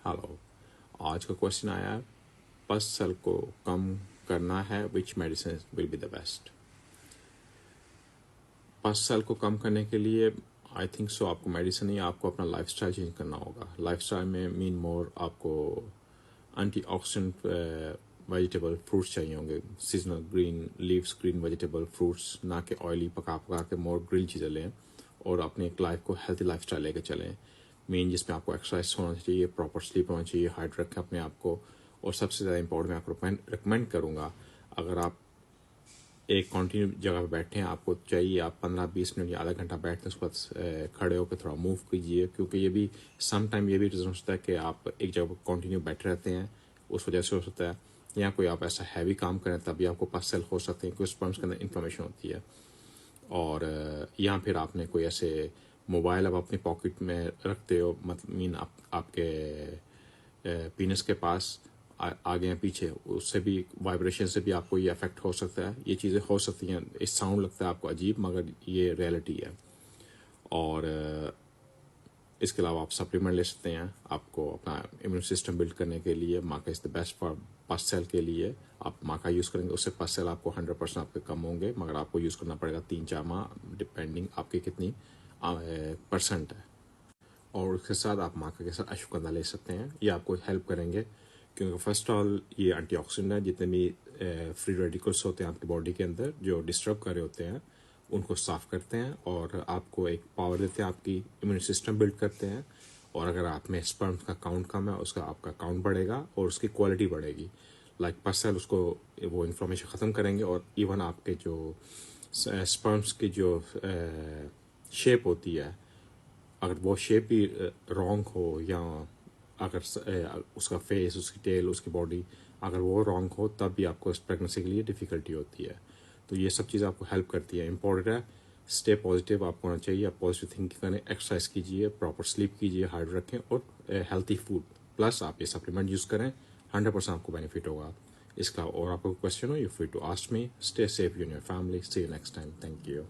Hello, आज का question आया है, पस सेल को कम करना है, which medicine will be the best. Pus cell को कम करने के लिए आई थिंक सो आपको मेडिसिन नहीं, आपको अपना लाइफस्टाइल चेंज करना होगा। लाइफस्टाइल में मीन मोर आपको एंटीऑक्सीडेंट वेजिटेबल फ्रूट्स चाहिए होंगे, seasonal green leaves, green vegetable fruits, ना कि ऑयली पका पका के मोर ग्रिल चीज़ें लें और अपनी एक लाइफ को हेल्थी लाइफस्टाइल लेके चलें। मेन जिसमें आपको एक्सरसाइज होना चाहिए, प्रॉपर स्लीप होना चाहिए, हाइड्रेट रखें अपने आप को। और सबसे ज़्यादा इंपॉर्टेंट मैं आपको रिकमेंड करूँगा, अगर आप एक कॉन्टिन्यू जगह पे बैठे हैं, आपको चाहिए आप 15-20 मिनट या आधा घंटा बैठते हैं, उसके बाद खड़े होकर थोड़ा मूव कीजिए, क्योंकि ये भी सम टाइम ये भी रीज़न होता है कि आप एक जगह पर कॉन्टिन्यू बैठे रहते हैं, उस वजह से हो सकता है। या कोई आप ऐसा हैवी काम करें तभी आपको पस सेल हो सकते हैं, क्योंकि स्पर्म्स के अंदर इन्फ्लेमेशन होती है। और या फिर आपने कोई ऐसे मोबाइल अब अपनी पॉकेट में रखते हो, मतलब मीन आपके पीनस के पास आगे या पीछे, उससे भी वाइब्रेशन से भी आपको ये अफेक्ट हो सकता है। ये चीज़ें हो सकती हैं, इस साउंड लगता है आपको अजीब, मगर ये रियलिटी है। और इसके अलावा आप सप्लीमेंट ले सकते हैं, आपको अपना इम्यून सिस्टम बिल्ड करने के लिए। माका इज़ द बेस्ट फॉर पस सेल के लिए। आप माका यूज़ करेंगे, उससे पस सेल आपको 100% आपके कम होंगे, मगर आपको यूज़ करना पड़ेगा 3-4 माह, डिपेंडिंग आपकी कितनी परसेंट है। और उसके साथ आप माका के साथ अश्वगंधा ले सकते हैं, ये आपको हेल्प करेंगे, क्योंकि फर्स्ट ऑल ये एंटीऑक्सीडेंट है। जितने भी फ्री रेडिकल्स होते हैं आपकी बॉडी के अंदर जो डिस्टर्ब कर रहे होते हैं, उनको साफ करते हैं और आपको एक पावर देते हैं, आपकी इम्यून सिस्टम बिल्ड करते हैं। और अगर आप में स्पर्म्स का काउंट कम है, उसका आपका काउंट बढ़ेगा और उसकी क्वालिटी बढ़ेगी। लाइक पस सेल उसको वो इन्फ्लेमेशन ख़त्म करेंगे, और इवन आपके जो स्पर्म्स की जो शेप होती है, अगर वो शेप भी रॉन्ग हो, या अगर उसका फेस, उसकी टेल, उसकी बॉडी अगर वो रॉन्ग हो, तब भी आपको इस प्रेगनेंसी के लिए डिफ़िकल्टी होती है। तो ये सब चीज़ आपको हेल्प करती है। इंपॉर्टेंट है, स्टे पॉजिटिव आपको होना चाहिए, आप पॉजिटिव थिंकिंग करें, एक्सरसाइज कीजिए, प्रॉपर स्लीप कीजिए, हाइड्रेट रखें और हेल्थी फूड प्लस आप ये सप्लीमेंट यूज़ करें, 100% आपको बेनिफिट होगा। इसका और आपको क्वेश्चन हो, you free to ask me. Stay safe, you and your family. See you next time. Thank you.